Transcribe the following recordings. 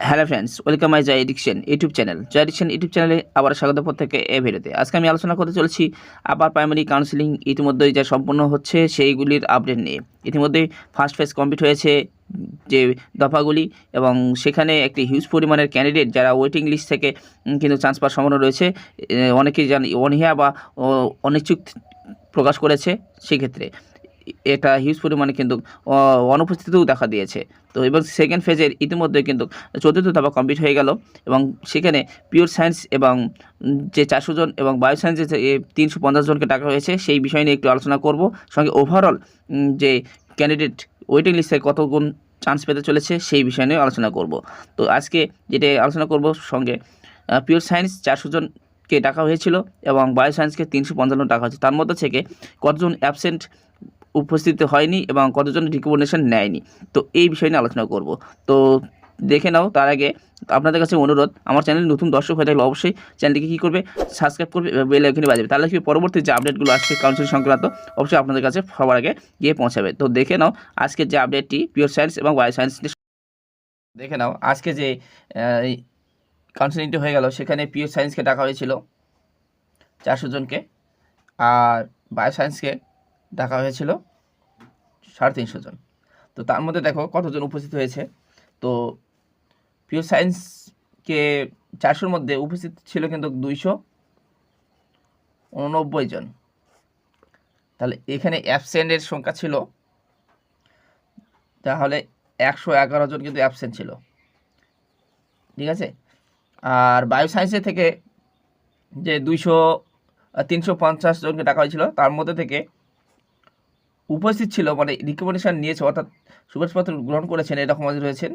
Hello friends, welcome my Joy Addiction YouTube channel. Joy Addiction YouTube চ্যানেলে আবার স্বাগত প্রত্যেককে এই ভিডিওতে। আজকে আমি আলোচনা করতে চলেছি আপার প্রাইমারি কাউন্সিলিং ইতিমধ্যেই যা সম্পূর্ণ হচ্ছে সেইগুলির আপডেট নিয়ে। ইতিমধ্যেই ফার্স্ট ফেজ কমপ্লিট হয়েছে যে দফাগুলি, এবং সেখানে একটি হিউজ পরিমাণের ক্যান্ডিডেট যারা ওয়েটিং লিস্ট থেকে কিন্তু চান্স পাওয়ার সম্ভাবনা রয়েছে। অনেকেই অনীহা বা অনিচ্ছুক প্রকাশ করেছে। সেক্ষেত্রে এটা হিউজ পরিমাণে কিন্তু অনুপস্থিতিও দেখা দিয়েছে। তো এবং সেকেন্ড ফেজের ইতিমধ্যে কিন্তু চতুর্থ দফা কমপ্লিট হয়ে গেল, এবং সেখানে পিওর সায়েন্স এবং যে 400 জন এবং বায়ো সায়েন্সে 350 জনকে ডাকা হয়েছে, সেই বিষয় নিয়ে একটু আলোচনা করব। সঙ্গে ওভারঅল যে ক্যান্ডিডেট ওয়েটিং লিস্টে কত গুণ চান্স পেতে চলেছে সেই বিষয় নিয়ে আলোচনা করব। তো আজকে যেটা আলোচনা করব, সঙ্গে পিওর সায়েন্স 400 জনকে ডাকা হয়েছিল এবং বায়ো সায়েন্সকে 355 ডাকা হয়েছে। তার মধ্যে থেকে কতজন অ্যাবসেন্ট উপস্থিত হয়নি এবং কতজন রিকমেন্ডেশন নেয়নি, তো এই বিষয় নিয়ে আলোচনা করব। তো দেখে নাও। তার আগে আপনাদের কাছে অনুরোধ, আমার চ্যানেল নতুন দর্শক হয়ে থাকলে অবশ্যই চ্যানেলটিকে কী করবে, সাবস্ক্রাইব করবে, বেল আইকনে বাজাবে। তাহলে কি পরবর্তী যে আপডেটগুলো আসছে কাউন্সিলিং সংক্রান্ত, অবশ্যই আপনাদের কাছে সবার আগে গিয়ে পৌঁছাবে। তো দেখে নাও আজকের যে আপডেটটি পিওর সায়েন্স এবং বায়ো সায়েন্স। দেখে নাও আজকে যে কাউন্সিলিংটি হয়ে গেল, সেখানে পিওর সায়েন্সকে ডাকা হয়েছিল 400 জনকে, আর বায়ো সায়েন্সকে ডাকা হয়েছিল 350 জন। তো তার মধ্যে দেখো কতজন উপস্থিত হয়েছে। তো পিওর সায়েন্সকে 400-র মধ্যে উপস্থিত ছিল কিন্তু 289 জন। তাহলে এখানে অ্যাবসেন্টের সংখ্যা ছিল, তাহলে 111 জন কিন্তু অ্যাবসেন্ট ছিল, ঠিক আছে। আর বায়ো সায়েন্সের থেকে যে 350 জনকে ডাকা হয়েছিল, তার মধ্যে থেকে উপস্থিত ছিল মানে রিকমেন্ডেশন নিয়েছে অর্থাৎ সুপারিশপত্র গ্রহণ করেছেন এরকম রয়েছেন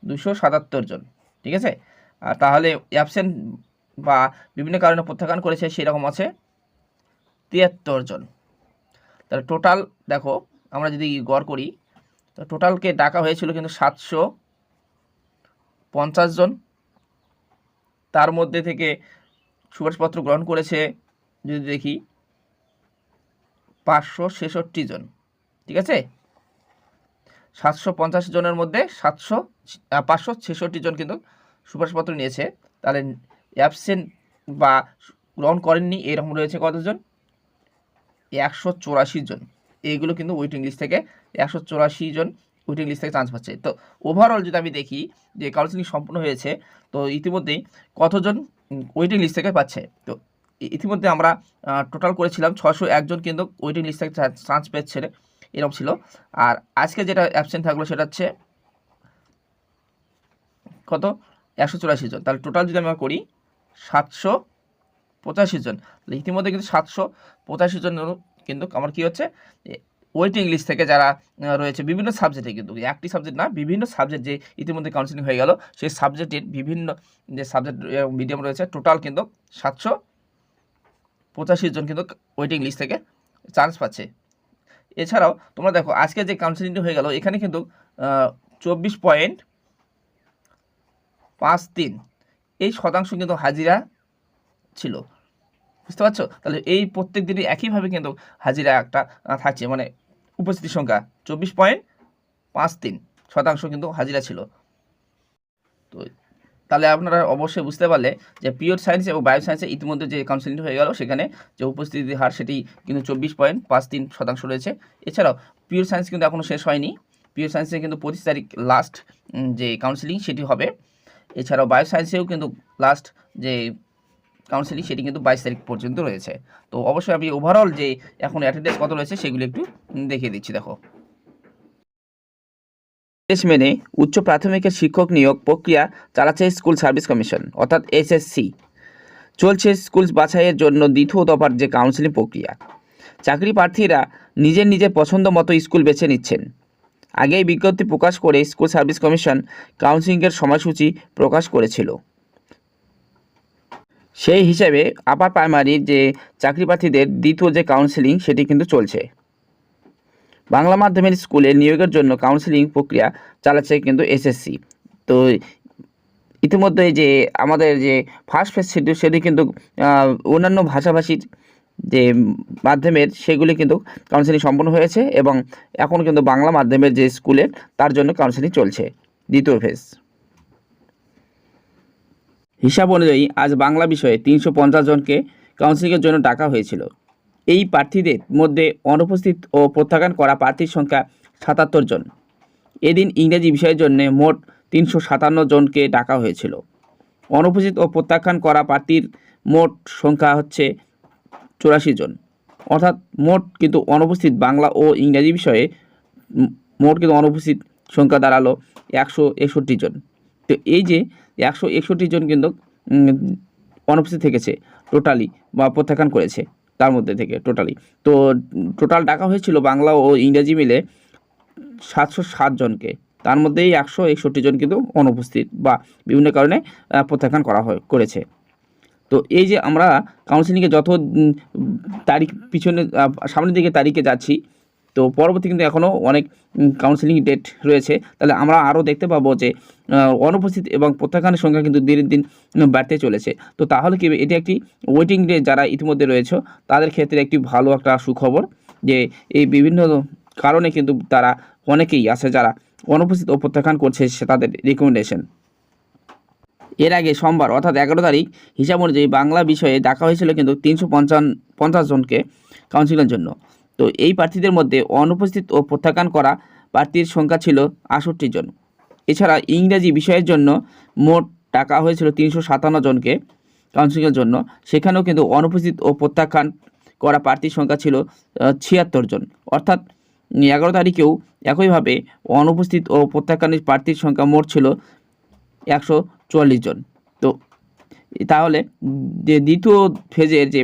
277 জন, ঠিক আছে। আর তাহলে অ্যাবসেন্ট বা বিভিন্ন কারণে প্রত্যাখ্যান করেছে সেরকম আছে 73 জন। তাহলে টোটাল দেখো, আমরা যদি গড় করি, তো টোটালকে ডাকা হয়েছিল কিন্তু 750 জন। তার মধ্যে থেকে সুপারিশপত্র গ্রহণ করেছে যদি দেখি 566 জন, ঠিক আছে। 750 জনের মধ্যে 566 জন কিন্তু সুপারিশপত্র নিয়েছে। তাহলে অ্যাবসেন্ট বা গ্রহণ করেননি এরকম রয়েছে কতজন, 184 জন। এইগুলো কিন্তু ওয়েটিং লিস্ট থেকে 184 জন ওয়েটিং লিস্ট থেকে চান্স পাচ্ছে। তো ওভারঅল যদি আমি দেখি যে কাউন্সিলিং সম্পূর্ণ হয়েছে, তো ইতিমধ্যেই কতজন ওয়েটিং লিস্ট থেকে পাচ্ছে। তো ইতিমধ্যে আমরা টোটাল করেছিলাম 601 জন কিন্তু ওয়েটিং লিস্ট থেকে চান্স পেয়েছে, এরকম ছিল। আর আজকে যেটা অ্যাবসেন্ট থাকলো সেটা হচ্ছে কত, 184 জন। তাহলে টোটাল যদি আমরা করি 785 জন। তাহলে ইতিমধ্যে কিন্তু 785 জন কিন্তু আমার কি হচ্ছে, ওয়েটিং লিস্ট থেকে যারা রয়েছে বিভিন্ন সাবজেক্টে, কিন্তু একটি সাবজেক্ট না, বিভিন্ন সাবজেক্ট যে ইতিমধ্যে কাউন্সিলিং হয়ে গেল, সেই সাবজেক্টের বিভিন্ন যে সাবজেক্ট মিডিয়াম রয়েছে, টোটাল কিন্তু 785 জন কিন্তু ওয়েটিং লিস্ট থেকে চান্স পাচ্ছে। এছাড়াও তোমরা দেখো আজকে যে কাউন্সিলিংটি হয়ে গেল, এখানে কিন্তু 24.53 এই শতাংশ কিন্তু হাজিরা ছিল, বুঝতে পারছো। তাহলে এই প্রত্যেক দিনই একইভাবে কিন্তু হাজিরা একটা থাকছে, মানে উপস্থিতির সংখ্যা 24.53% কিন্তু হাজিরা ছিল। তো তাহলে আপনারা অবশ্যই বুঝতে পারলে যে পিওর সায়েন্স এবং বায়ো সায়েন্সে ইতিমধ্যে যে কাউন্সিলিং হয়ে গেল, সেখানে যে উপস্থিতির হার সেটি কিন্তু 24.53% রয়েছে। এছাড়াও পিওর সায়েন্স কিন্তু এখনও শেষ হয়নি। পিওর সায়েন্সে কিন্তু 25 তারিখ লাস্ট যে কাউন্সিলিং সেটি হবে। এছাড়াও বায়ো সায়েন্সেও কিন্তু লাস্ট যে কাউন্সিলিং সেটি কিন্তু 22 তারিখ পর্যন্ত রয়েছে। তো অবশ্যই আমি ওভারঅল যে এখন অ্যাটেন্ডেন্স কত রয়েছে সেগুলো একটু দেখিয়ে দিচ্ছি। দেখো, নির্দেশ মেনে উচ্চ প্রাথমিকের শিক্ষক নিয়োগ প্রক্রিয়া চালাচ্ছে স্কুল সার্ভিস কমিশন অর্থাৎ এসএসসি। চলছে স্কুল বাছাইয়ের জন্য দ্বিতীয় দফার যে কাউন্সিলিং প্রক্রিয়া। চাকরি প্রার্থীরা নিজের পছন্দ মতো স্কুল বেছে নিচ্ছেন। আগেই বিজ্ঞপ্তি প্রকাশ করে স্কুল সার্ভিস কমিশন কাউন্সিলিংয়ের সময়সূচি প্রকাশ করেছিল। সেই হিসাবে আপার প্রাইমারির যে চাকরি প্রার্থীদের দ্বিতীয় যে কাউন্সিলিং সেটি কিন্তু চলছে। বাংলা মাধ্যমের স্কুলে নিয়োগের জন্য কাউন্সিলিং প্রক্রিয়া চালাচ্ছে কিন্তু এসএসসি। তো ইতিমধ্যে যে আমাদের যে ফার্স্ট ফেজ সেটি কিন্তু অন্যান্য ভাষাভাষীর যে মাধ্যমের সেগুলি কিন্তু কাউন্সিলিং সম্পন্ন হয়েছে, এবং এখন কিন্তু বাংলা মাধ্যমের যে স্কুলের তার জন্য কাউন্সিলিং চলছে। দ্বিতীয় ফেজ। হিসাব অনুযায়ী আজ বাংলা বিষয়ে 350 জনকে কাউন্সিলিংয়ের জন্য ডাকা হয়েছিল। এই প্রার্থীদের মধ্যে অনুপস্থিত ও প্রত্যাখ্যান করা প্রার্থীর সংখ্যা 77 জন। এদিন ইংরেজি বিষয়ের জন্য মোট 357 জনকে ডাকা হয়েছিল। অনুপস্থিত ও প্রত্যাখ্যান করা প্রার্থীর মোট সংখ্যা হচ্ছে 84 জন। অর্থাৎ মোট কিন্তু অনুপস্থিত বাংলা ও ইংরেজি বিষয়ে মোট কিন্তু অনুপস্থিত সংখ্যা দাঁড়ালো 161 জন। তো এই যে 161 জন কিন্তু অনুপস্থিত থেকেছে টোটালি বা প্রত্যাখ্যান করেছে তার মধ্যে থেকে টোটালি। তো টোটাল ডাকা হয়েছিল বাংলা ও ইংরেজি মিলে 707 জনকে, তার মধ্যেই 161 জন কিন্তু অনুপস্থিত বা বিভিন্ন কারণে প্রত্যাখ্যান করেছে। তো এই যে আমরা কাউন্সিলিংয়ে যত তারিখ পিছনে সামনের দিকে তারিখে যাচ্ছি, তো পরবর্তী কিন্তু এখনও অনেক কাউন্সিলিং ডেট রয়েছে। তাহলে আমরা আরও দেখতে পাবো যে অনুপস্থিত এবং প্রত্যাখ্যানের সংখ্যা কিন্তু দিনের দিন বাড়তে চলেছে। তো তাহলে কি এটি একটি ওয়েটিং ডে যারা ইতিমধ্যে রয়েছে তাদের ক্ষেত্রে একটি ভালো একটা সুখবর যে এই বিভিন্ন কারণে কিন্তু তারা অনেকেই আছে যারা অনুপস্থিত ও প্রত্যাখ্যান করছে সে তাদের রিকমেন্ডেশন। এর আগে সোমবার অর্থাৎ 11 তারিখ হিসাব অনুযায়ী বাংলা বিষয়ে ডাকা হয়েছিল কিন্তু 350 জনকে কাউন্সিলিংয়ের জন্য। তো এই প্রার্থীদের মধ্যে অনুপস্থিত ও প্রত্যাখ্যান করা প্রার্থীর সংখ্যা ছিল 68 জন। এছাড়া ইংরেজি বিষয়ের জন্য মোট ডাকা হয়েছিল 357 জনকে কাউন্সিলিংয়ের জন্য, সেখানেও কিন্তু অনুপস্থিত ও প্রত্যাখ্যান করা প্রার্থীর সংখ্যা ছিল 76 জন। অর্থাৎ 11 তারিখেও একইভাবে অনুপস্থিত ও প্রত্যাখ্যানের প্রার্থীর সংখ্যা মোট ছিল 144 জন। তো তাহলে যে দ্বিতীয় ফেজের যে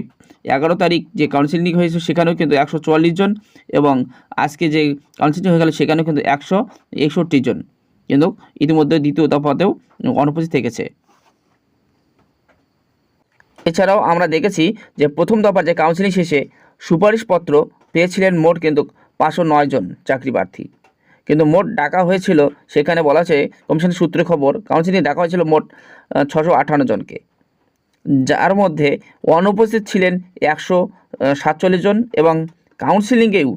11 তারিখ যে কাউন্সিলিং হয়েছে সেখানেও কিন্তু 144 জন এবং আজকে যে কাউন্সিলিং হয়ে গেল সেখানেও কিন্তু 161 জন কিন্তু ইতিমধ্যে দ্বিতীয় দফাতেও অনুপস্থিত থেকেছে। এছাড়াও আমরা দেখেছি যে প্রথম দফার যে কাউন্সিলিং শেষে সুপারিশপত্র পেয়েছিলেন মোট কিন্তু 509 জন চাকরি প্রার্থী, কিন্তু মোট ডাকা হয়েছিল সেখানে বলা আছে কমিশনের সূত্রে খবর কাউন্সিলিং ডাকা হয়েছিল মোট 658 জনকে, যার মধ্যে অনুপস্থিত ছিলেন 147 জন এবং কাউন্সিলিংয়েও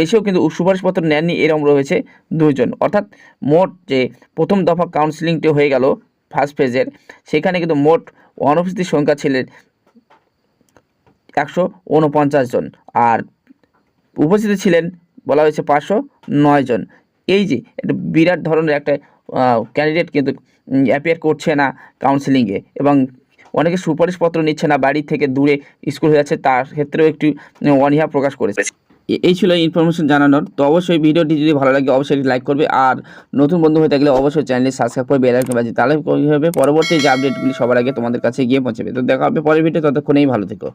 এসেও কিন্তু সুপারিশপত্র নেননি এরকম রয়েছে 2 জন। অর্থাৎ মোট যে প্রথম দফা কাউন্সিলিংটি হয়ে গেল ফার্স্ট ফেজের, সেখানে কিন্তু মোট অনুপস্থিতির সংখ্যা ছিলেন 149 জন আর উপস্থিত ছিলেন বলা হয়েছে 509 জন। এই যে একটা বিরাট ধরনের একটা ক্যান্ডিডেট কিন্তু অ্যাপিয়ার করছে না কাউন্সিলিংয়ে এবং অনেকে সুপারিশপত্র নিচ্ছে না, বাড়ি থেকে দূরে স্কুল হয়ে যাচ্ছে, তার ক্ষেত্রেও একটু অনীহা প্রকাশ করেছে। এই ছিল ইনফরমেশন জানানোর। তো অবশ্যই ভিডিওটি যদি ভালো লাগে অবশ্যই লাইক করবে আর নতুন বন্ধু হয়ে থাকলে অবশ্যই চ্যানেলটি সাবস্ক্রাইব করে বেল আইকন বাজিয়ে, তাহলে কী হবে পরবর্তী যে আপডেটগুলি সবার আগে তোমাদের কাছে গিয়ে পৌঁছাবে। তো দেখা হবে পরের ভিডিও, ততক্ষণেই ভালো থেকো।